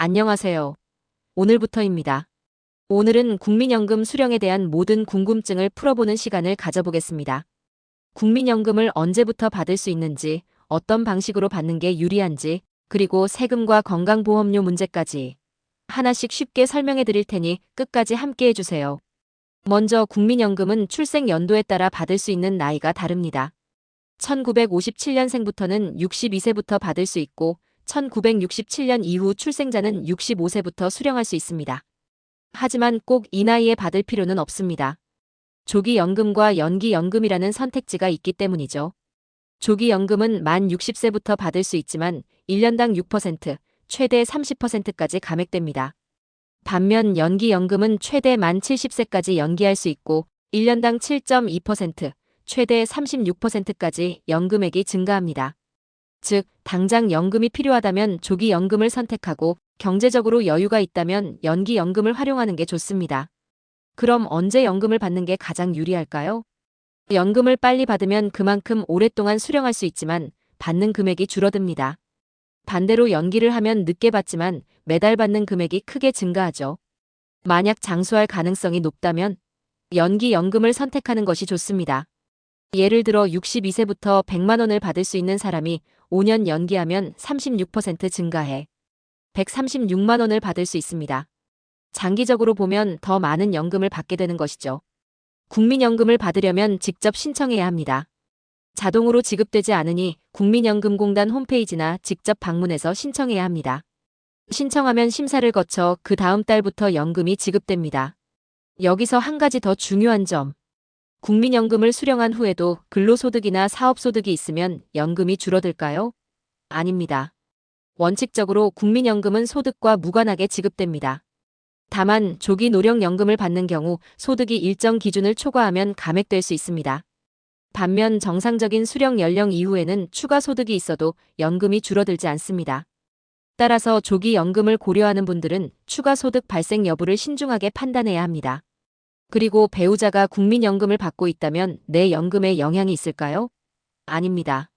안녕하세요. 오늘부터입니다. 오늘은 국민연금 수령에 대한 모든 궁금증을 풀어보는 시간을 가져보겠습니다. 국민연금을 언제부터 받을 수 있는지, 어떤 방식으로 받는 게 유리한지, 그리고 세금과 건강보험료 문제까지 하나씩 쉽게 설명해 드릴 테니 끝까지 함께 해주세요. 먼저 국민연금은 출생 연도에 따라 받을 수 있는 나이가 다릅니다. 1957년생부터는 62세부터 받을 수 있고 1967년 이후 출생자는 65세부터 수령할 수 있습니다. 하지만 꼭 이 나이에 받을 필요는 없습니다. 조기연금과 연기연금이라는 선택지가 있기 때문이죠. 조기연금은 만 60세부터 받을 수 있지만 1년당 6%, 최대 30%까지 감액됩니다. 반면 연기연금은 최대 만 70세까지 연기할 수 있고 1년당 7.2%, 최대 36%까지 연금액이 증가합니다. 즉, 당장 연금이 필요하다면 조기연금을 선택하고 경제적으로 여유가 있다면 연기연금을 활용하는 게 좋습니다. 그럼 언제 연금을 받는 게 가장 유리할까요? 연금을 빨리 받으면 그만큼 오랫동안 수령할 수 있지만 받는 금액이 줄어듭니다. 반대로 연기를 하면 늦게 받지만 매달 받는 금액이 크게 증가하죠. 만약 장수할 가능성이 높다면 연기연금을 선택하는 것이 좋습니다. 예를 들어 62세부터 100만 원을 받을 수 있는 사람이 5년 연기하면 36% 증가해 136만 원을 받을 수 있습니다. 장기적으로 보면 더 많은 연금을 받게 되는 것이죠. 국민연금을 받으려면 직접 신청해야 합니다. 자동으로 지급되지 않으니 국민연금공단 홈페이지나 직접 방문해서 신청해야 합니다. 신청하면 심사를 거쳐 그 다음 달부터 연금이 지급됩니다. 여기서 한 가지 더 중요한 점. 국민연금을 수령한 후에도 근로소득이나 사업소득이 있으면 연금이 줄어들까요? 아닙니다. 원칙적으로 국민연금은 소득과 무관하게 지급됩니다. 다만 조기 노령연금을 받는 경우 소득이 일정 기준을 초과하면 감액될 수 있습니다. 반면 정상적인 수령 연령 이후에는 추가 소득이 있어도 연금이 줄어들지 않습니다. 따라서 조기 연금을 고려하는 분들은 추가 소득 발생 여부를 신중하게 판단해야 합니다. 그리고 배우자가 국민연금을 받고 있다면 내 연금에 영향이 있을까요? 아닙니다.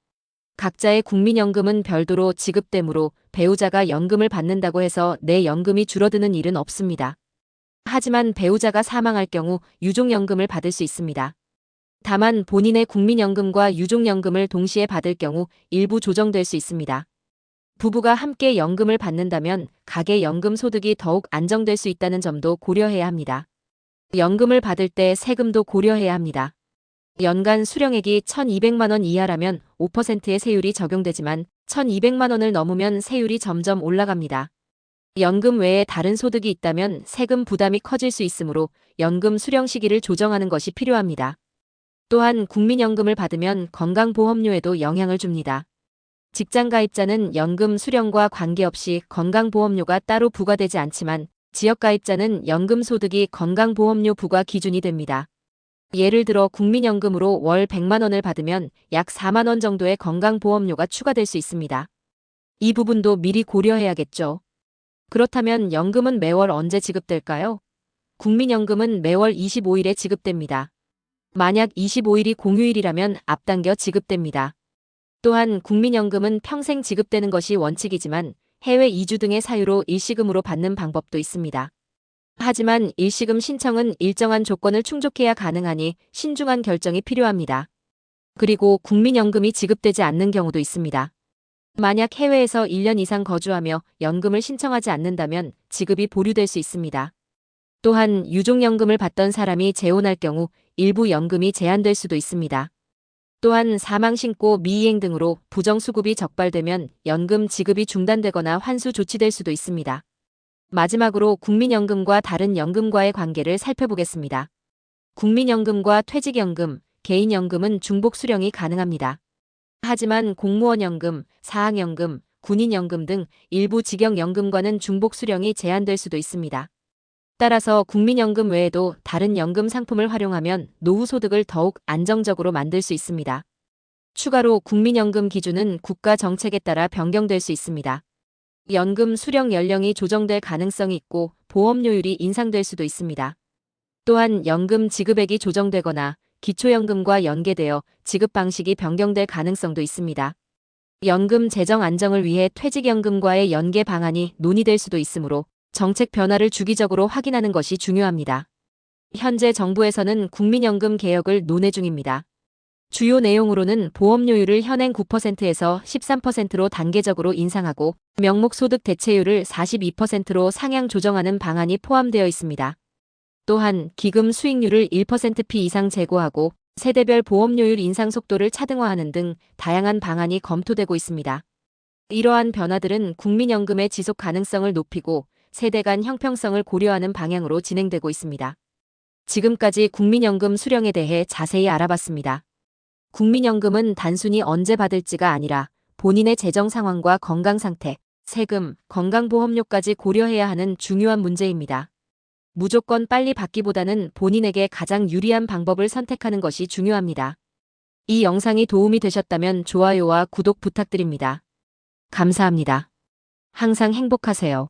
각자의 국민연금은 별도로 지급되므로 배우자가 연금을 받는다고 해서 내 연금이 줄어드는 일은 없습니다. 하지만 배우자가 사망할 경우 유족연금을 받을 수 있습니다. 다만 본인의 국민연금과 유족연금을 동시에 받을 경우 일부 조정될 수 있습니다. 부부가 함께 연금을 받는다면 가계 연금 소득이 더욱 안정될 수 있다는 점도 고려해야 합니다. 연금을 받을 때 세금도 고려해야 합니다. 연간 수령액이 1,200만 원 이하라면 5%의 세율이 적용되지만 1,200만 원을 넘으면 세율이 점점 올라갑니다. 연금 외에 다른 소득이 있다면 세금 부담이 커질 수 있으므로 연금 수령 시기를 조정하는 것이 필요합니다. 또한 국민연금을 받으면 건강보험료에도 영향을 줍니다. 직장가입자는 연금 수령과 관계없이 건강보험료가 따로 부과되지 않지만 지역가입자는 연금 소득이 건강보험료 부과 기준이 됩니다. 예를 들어 국민연금으로 월 100만 원을 받으면 약 4만 원 정도의 건강보험료가 추가될 수 있습니다. 이 부분도 미리 고려해야겠죠. 그렇다면 연금은 매월 언제 지급될까요? 국민연금은 매월 25일에 지급됩니다. 만약 25일이 공휴일이라면 앞당겨 지급됩니다. 또한 국민연금은 평생 지급되는 것이 원칙이지만 해외 이주 등의 사유로 일시금으로 받는 방법도 있습니다. 하지만 일시금 신청은 일정한 조건을 충족해야 가능하니 신중한 결정이 필요합니다. 그리고 국민연금이 지급되지 않는 경우도 있습니다. 만약 해외에서 1년 이상 거주하며 연금을 신청하지 않는다면 지급이 보류될 수 있습니다. 또한 유족연금을 받던 사람이 재혼할 경우 일부 연금이 제한될 수도 있습니다. 또한 사망 신고 미이행 등으로 부정수급이 적발되면 연금 지급이 중단되거나 환수 조치될 수도 있습니다. 마지막으로 국민연금과 다른 연금과의 관계를 살펴보겠습니다. 국민연금과 퇴직연금, 개인연금은 중복 수령이 가능합니다. 하지만 공무원연금, 사학연금, 군인연금 등 일부 직영연금과는 중복 수령이 제한될 수도 있습니다. 따라서 국민연금 외에도 다른 연금 상품을 활용하면 노후 소득을 더욱 안정적으로 만들 수 있습니다. 추가로 국민연금 기준은 국가 정책에 따라 변경될 수 있습니다. 연금 수령 연령이 조정될 가능성이 있고 보험료율이 인상될 수도 있습니다. 또한 연금 지급액이 조정되거나 기초연금과 연계되어 지급 방식이 변경될 가능성도 있습니다. 연금 재정 안정을 위해 퇴직연금과의 연계 방안이 논의될 수도 있으므로 정책 변화를 주기적으로 확인하는 것이 중요합니다. 현재 정부에서는 국민연금 개혁을 논의 중입니다. 주요 내용으로는 보험료율을 현행 9%에서 13%로 단계적으로 인상하고 명목소득 대체율을 42%로 상향 조정하는 방안이 포함되어 있습니다. 또한 기금 수익률을 1%피 이상 제고하고 세대별 보험료율 인상 속도를 차등화하는 등 다양한 방안이 검토되고 있습니다. 이러한 변화들은 국민연금의 지속 가능성을 높이고 세대 간 형평성을 고려하는 방향으로 진행되고 있습니다. 지금까지 국민연금 수령에 대해 자세히 알아봤습니다. 국민연금은 단순히 언제 받을지가 아니라 본인의 재정 상황과 건강 상태, 세금, 건강보험료까지 고려해야 하는 중요한 문제입니다. 무조건 빨리 받기보다는 본인에게 가장 유리한 방법을 선택하는 것이 중요합니다. 이 영상이 도움이 되셨다면 좋아요와 구독 부탁드립니다. 감사합니다. 항상 행복하세요.